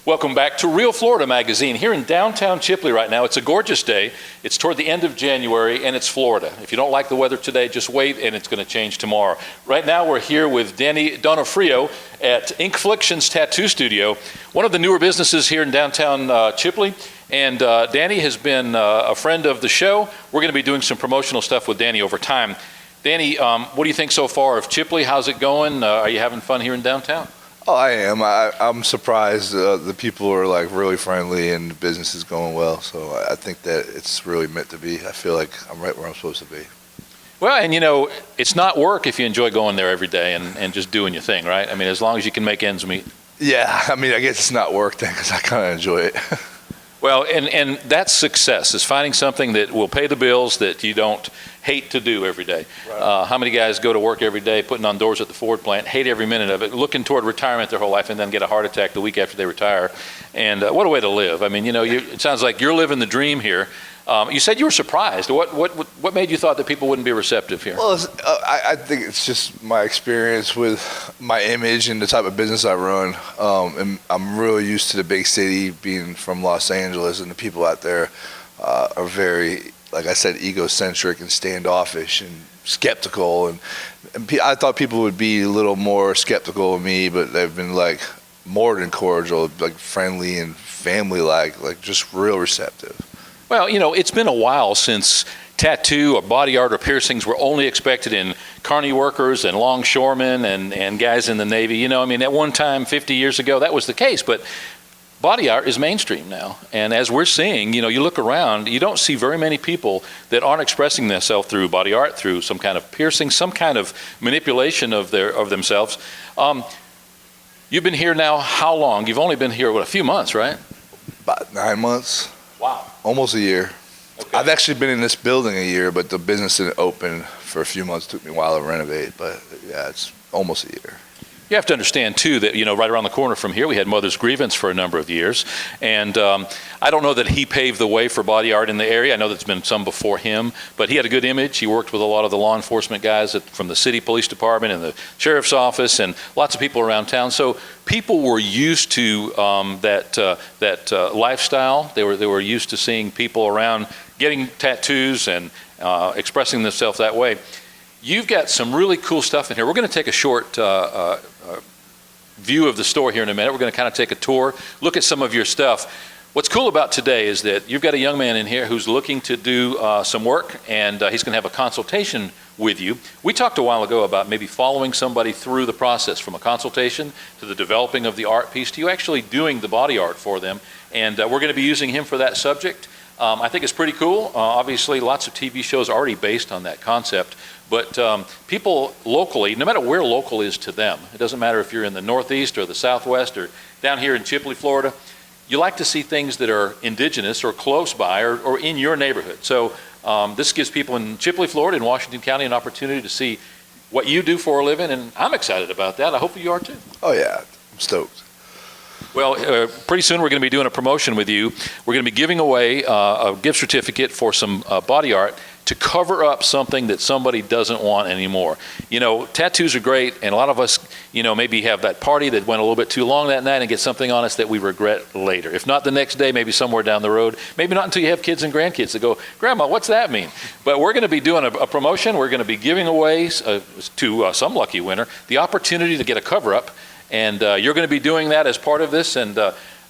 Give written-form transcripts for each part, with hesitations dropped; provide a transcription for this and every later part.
Welcome back to Real Florida Magazine here in downtown Chipley right now. It's a gorgeous day. It's toward the end of January and it's Florida. If you don't like the weather today, just wait and it's going to change tomorrow. Right now we're here with Danny Donofrio at INKfliction Tattoo Studio, one of the newer businesses here in downtown Chipley. And Danny has been a friend of the show. We're going to be doing some promotional stuff with Danny over time. Danny, what do you think so far of Chipley? How's it going? Are you having fun here in downtown? Oh, I am. I'm surprised the people are like really friendly and the business is going well. So I think that it's really meant to be. I feel like I'm right where I'm supposed to be. Well, and you know, it's not work if you enjoy going there every day and just doing your thing, right? I mean, as long as you can make ends meet. Yeah, I mean, I guess it's not work then because I kind of enjoy it. Well, and that's success, is finding something that will pay the bills that you don't hate to do every day. Right. How many guys go to work every day putting on doors at the Ford plant, hate every minute of it, looking toward retirement their whole life, and then get a heart attack the week after they retire? And what a way to live. I mean, you know, it sounds like you're living the dream here. You said you were surprised. What made you thought that people wouldn't be receptive here? Well, I think it's just my experience with my image and the type of business I run. And I'm really used to the big city, being from Los Angeles, and the people out there are very, like I said, egocentric and standoffish and skeptical. And I thought people would be a little more skeptical of me, but they've been like more than cordial, like friendly and family-like just real receptive. Well, you know, it's been a while since tattoo or body art or piercings were only expected in carny workers and longshoremen and guys in the Navy. You know, I mean, at one time, 50 years ago, that was the case. But body art is mainstream now. And as we're seeing, you know, you look around, you don't see very many people that aren't expressing themselves through body art, through some kind of piercing, some kind of manipulation of themselves. You've been here now how long? You've only been here, what, a few months, right? About 9 months. Wow. Almost a year. Okay. I've actually been in this building a year, but the business didn't open for a few months. It took me a while to renovate, but yeah, it's almost a year. You have to understand, too, that, you know, right around the corner from here, we had Mother's Grievance for a number of years. And I don't know that he paved the way for body art in the area. I know there's been some before him, but he had a good image. He worked with a lot of the law enforcement guys from the city police department and the sheriff's office and lots of people around town. So people were used to that lifestyle. They were used to seeing people around getting tattoos and expressing themselves that way. You've got some really cool stuff in here. We're going to take a short view of the store here in a minute. We're going to kind of take a tour, look at some of your stuff. What's cool about today is that you've got a young man in here who's looking to do some work, and he's going to have a consultation with you. We talked a while ago about maybe following somebody through the process, from a consultation to the developing of the art piece to you actually doing the body art for them. And we're going to be using him for that subject. I think it's pretty cool. Obviously, lots of TV shows are already based on that concept. But people locally, no matter where local is to them, it doesn't matter if you're in the Northeast or the Southwest or down here in Chipley, Florida, you like to see things that are indigenous or close by or in your neighborhood. So this gives people in Chipley, Florida, and Washington County an opportunity to see what you do for a living, and I'm excited about that. I hope you are too. Oh yeah, I'm stoked. Well, pretty soon we're going to be doing a promotion with you. We're going to be giving away a gift certificate for some body art to cover up something that somebody doesn't want anymore. You know, tattoos are great, and a lot of us, you know, maybe have that party that went a little bit too long that night and get something on us that we regret later. If not the next day, maybe somewhere down the road. Maybe not until you have kids and grandkids that go, Grandma, what's that mean? But we're going to be doing a promotion. We're going to be giving away to some lucky winner the opportunity to get a cover-up. And you're going to be doing that as part of this, and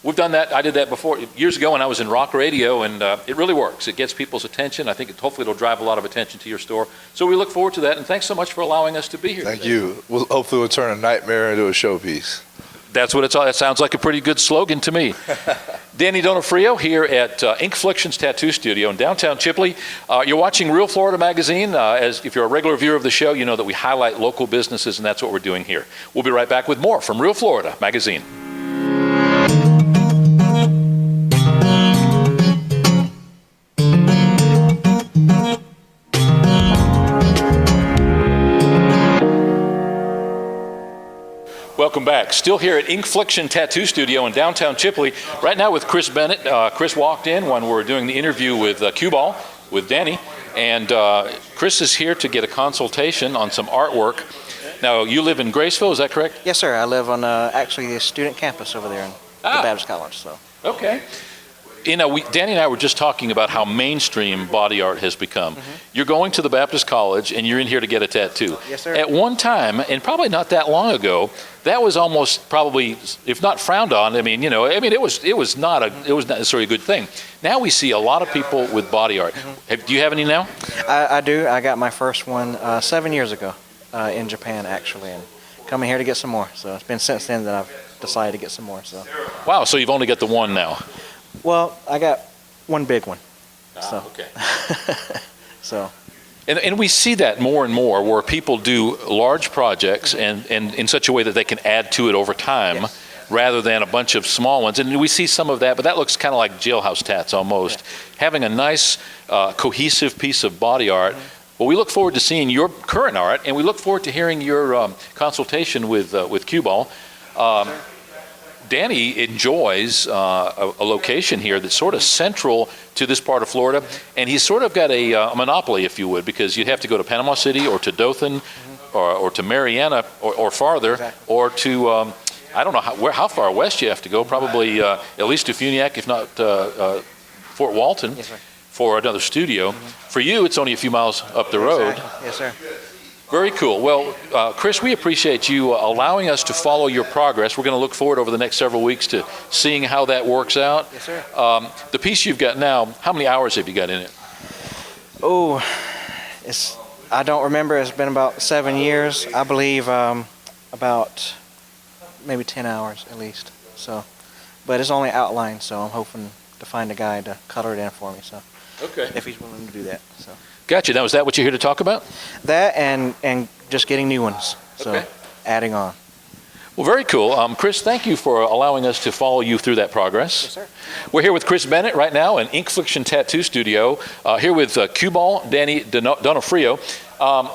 we've done that. I did that before years ago when I was in rock radio, and it really works. It gets people's attention. I think hopefully it'll drive a lot of attention to your store. So we look forward to that, and thanks so much for allowing us to be here. Thank you. Hopefully we'll turn a nightmare into a showpiece. That's what it's all. That sounds like a pretty good slogan to me. Danny Donofrio here at INKfliction Tattoo Studio in downtown Chipley. You're watching Real Florida Magazine. As if you're a regular viewer of the show, you know that we highlight local businesses, and that's what we're doing here. We'll be right back with more from Real Florida Magazine. Welcome back. Still here at INKfliction Tattoo Studio in downtown Chipley. Right now with Chris Bennett. Chris walked in when we were doing the interview with Q-Ball, with Danny. And Chris is here to get a consultation on some artwork. Now, you live in Graceville, is that correct? Yes, sir. I live on actually the student campus over there. Baptist College. So. Okay. You know, Danny and I were just talking about how mainstream body art has become. You're going to the Baptist College and you're in here to get a tattoo. Yes, sir. At one time, and probably not that long ago, that was almost probably, if not frowned on, it was not necessarily a good thing. Now we see a lot of people with body art. Do you have any now? I do. I got my first one 7 years ago in Japan, actually, and coming here to get some more. So it's been since then that I've decided to get some more. So. Wow, so you've only got the one now. Well, I got one big one. So. Okay. So. And we see that more and more where people do large projects and in such a way that they can add to it over time. Yes. Rather than a bunch of small ones. And we see some of that, but that looks kind of like jailhouse tats almost. Yeah. Having a nice, cohesive piece of body art. Well, we look forward to seeing your current art, and we look forward to hearing your consultation with Q-Ball. Danny enjoys a location here that's sort of central to this part of Florida, and he's sort of got a monopoly, if you would, because you'd have to go to Panama City or to Dothan or to Mariana or farther, exactly. Or to... I don't know how far west you have to go, probably at least to Funiac, if not Fort Walton, yes, for another studio. For you, it's only a few miles up the road. Exactly. Yes, sir. Very cool. Well, Chris, we appreciate you allowing us to follow your progress. We're going to look forward over the next several weeks to seeing how that works out. Yes, sir. The piece you've got now, how many hours have you got in it? Oh, I don't remember. It's been about 7 years. I believe about... maybe 10 hours at least. So, but it's only outlined, so I'm hoping to find a guy to color it in for me. So, okay, if he's willing to do that. So, gotcha. Now, is that what you're here to talk about? That and just getting new ones. So, okay. Adding on. Well, very cool. Chris, thank you for allowing us to follow you through that progress. Yes, sir. We're here with Chris Bennett right now in INKfliction Tattoo Studio, here with Q-Ball Danny Donofrio.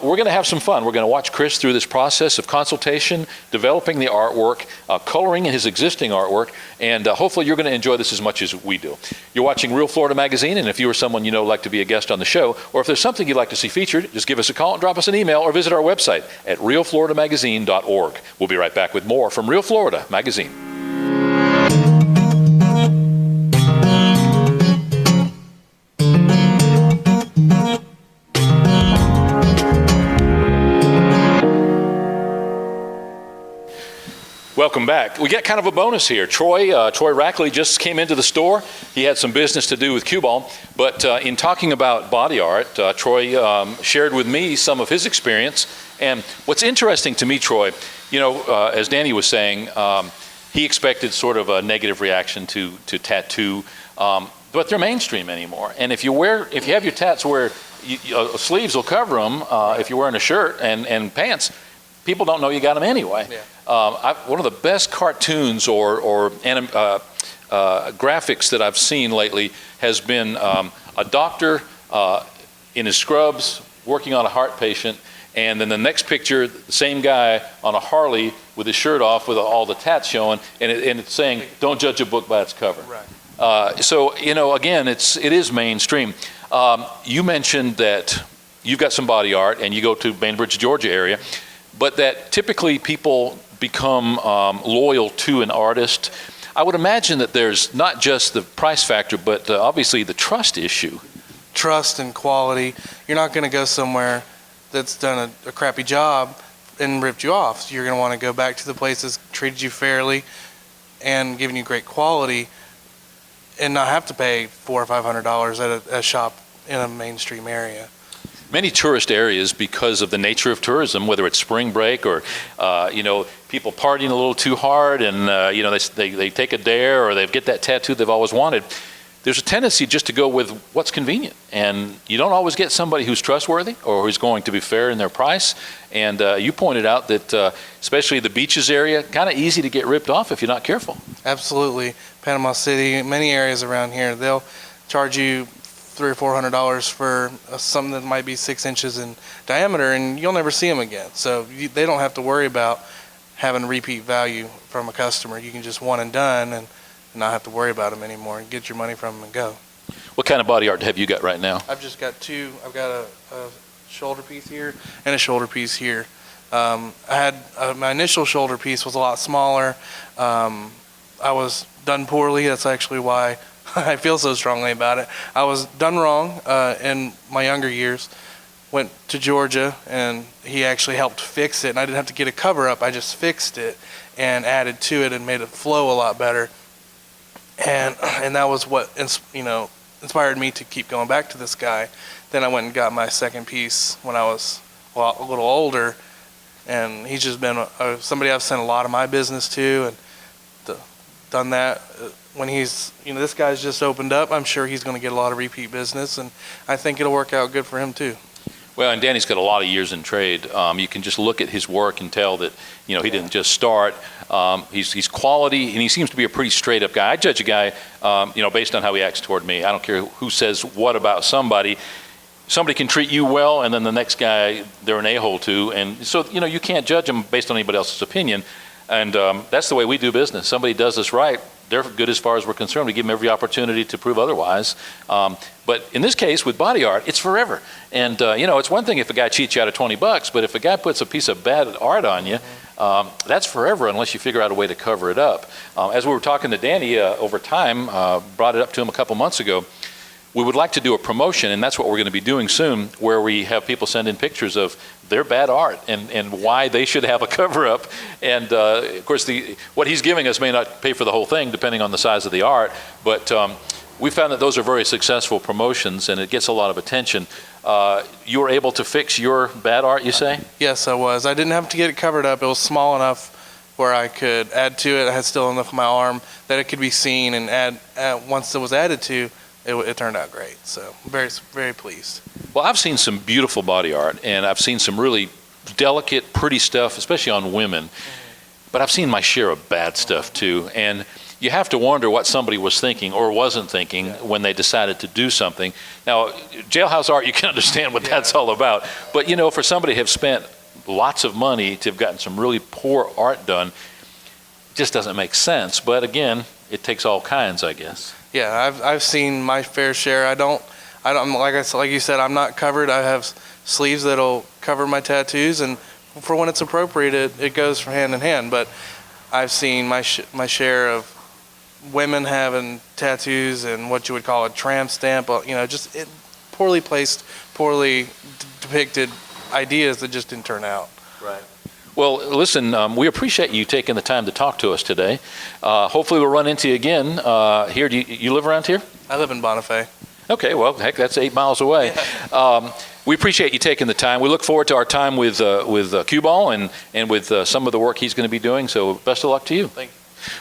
We're going to have some fun. We're going to watch Chris through this process of consultation, developing the artwork, coloring his existing artwork, and hopefully you're going to enjoy this as much as we do. You're watching Real Florida Magazine, and if you or someone you know would like to be a guest on the show, or if there's something you'd like to see featured, just give us a call and drop us an email or visit our website at realfloridamagazine.org. We'll be right back with more from Real Florida Magazine. Welcome back. We get kind of a bonus here. Troy Rackley just came into the store. He had some business to do with Q-Ball, but in talking about body art, Troy shared with me some of his experience. And what's interesting to me, Troy, as Danny was saying, he expected sort of a negative reaction to tattoo, but they're mainstream anymore. And if you have your tats where sleeves will cover them, if you're wearing a shirt and pants, people don't know you got them anyway. Yeah. One of the best cartoons or graphics that I've seen lately has been a doctor in his scrubs working on a heart patient, and then the next picture, the same guy on a Harley with his shirt off with all the tats showing, and it's saying, "Don't judge a book by its cover." Right. So again, it is mainstream. You mentioned that you've got some body art, and you go to Bainbridge, Georgia area. But that typically people become loyal to an artist. I would imagine that there's not just the price factor, but obviously the trust issue. Trust and quality. You're not going to go somewhere that's done a crappy job and ripped you off. So you're going to want to go back to the place that's treated you fairly and giving you great quality, and not have to pay $400 or $500 at a shop in a mainstream area. Many tourist areas, because of the nature of tourism, whether it's spring break or people partying a little too hard, and they take a dare or they get that tattoo they've always wanted, there's a tendency just to go with what's convenient, and you don't always get somebody who's trustworthy or who's going to be fair in their price. And you pointed out that especially the beaches area, kind of easy to get ripped off if you're not careful. Absolutely. Panama City, many areas around here, they'll charge you $300 or $400 for something that might be 6 inches in diameter, and you'll never see them again. So they don't have to worry about having repeat value from a customer. You can just one and done and not have to worry about them anymore and get your money from them and go. What kind of body art have you got right now? I've just got two. I've got a shoulder piece here and a shoulder piece here. I had my initial shoulder piece was a lot smaller. I was done poorly. That's actually why I feel so strongly about it. I was done wrong in my younger years. Went to Georgia, and he actually helped fix it, and I didn't have to get a cover-up. I just fixed it and added to it and made it flow a lot better. And that was what inspired me to keep going back to this guy. Then I went and got my second piece when I was a little older, and he's just been somebody I've sent a lot of my business to, and done that. When he's, this guy's just opened up, I'm sure he's going to get a lot of repeat business, and I think it'll work out good for him too. Well, and Danny's got a lot of years in trade. You can just look at his work and tell that, he didn't just start. He's quality, and he seems to be a pretty straight up guy. I judge a guy, based on how he acts toward me. I don't care who says what about somebody. Somebody can treat you well, and then the next guy, they're an a-hole to. And so, you can't judge them based on anybody else's opinion. And that's the way we do business. Somebody does us right, they're good as far as we're concerned. We give them every opportunity to prove otherwise. But in this case, with body art, it's forever. And, it's one thing if a guy cheats you out of $20, but if a guy puts a piece of bad art on you, that's forever unless you figure out a way to cover it up. As we were talking to Danny over time, brought it up to him a couple months ago, we would like to do a promotion, and that's what we're going to be doing soon, where we have people send in pictures of their bad art and why they should have a cover-up. And of course, what he's giving us may not pay for the whole thing, depending on the size of the art, but we found that those are very successful promotions, and it gets a lot of attention. You were able to fix your bad art, you say? Yes, I was. I didn't have to get it covered up. It was small enough where I could add to it. I had still enough of my arm that it could be seen, and once it was added to, it turned out great. So very, very pleased. Well, I've seen some beautiful body art, and I've seen some really delicate, pretty stuff, especially on women. But I've seen my share of bad stuff too. And you have to wonder what somebody was thinking or wasn't thinking when they decided to do something. Now, jailhouse art, you can understand what that's all about. But for somebody to have spent lots of money to have gotten some really poor art done, it just doesn't make sense. But again, it takes all kinds, I guess. Yeah, I've seen my fair share. I don't like you said, I'm not covered. I have sleeves that'll cover my tattoos, and for when it's appropriate, it goes for hand in hand. But I've seen my share of women having tattoos and what you would call a tramp stamp. Just poorly placed, poorly depicted ideas that just didn't turn out. Right. Well, listen, we appreciate you taking the time to talk to us today. Hopefully we'll run into you again here. Do you live around here? I live in Bonifay. Okay, well, heck, that's 8 miles away. We appreciate you taking the time. We look forward to our time with Q-Ball and with some of the work he's going to be doing, so best of luck to you. Thank you.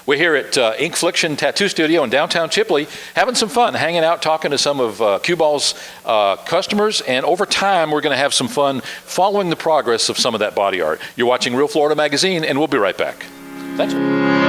We're here at INKfliction Tattoo Studio in downtown Chipley, having some fun, hanging out, talking to some of Q-Ball's customers, and over time we're going to have some fun following the progress of some of that body art. You're watching Real Florida Magazine, and we'll be right back. Thanks.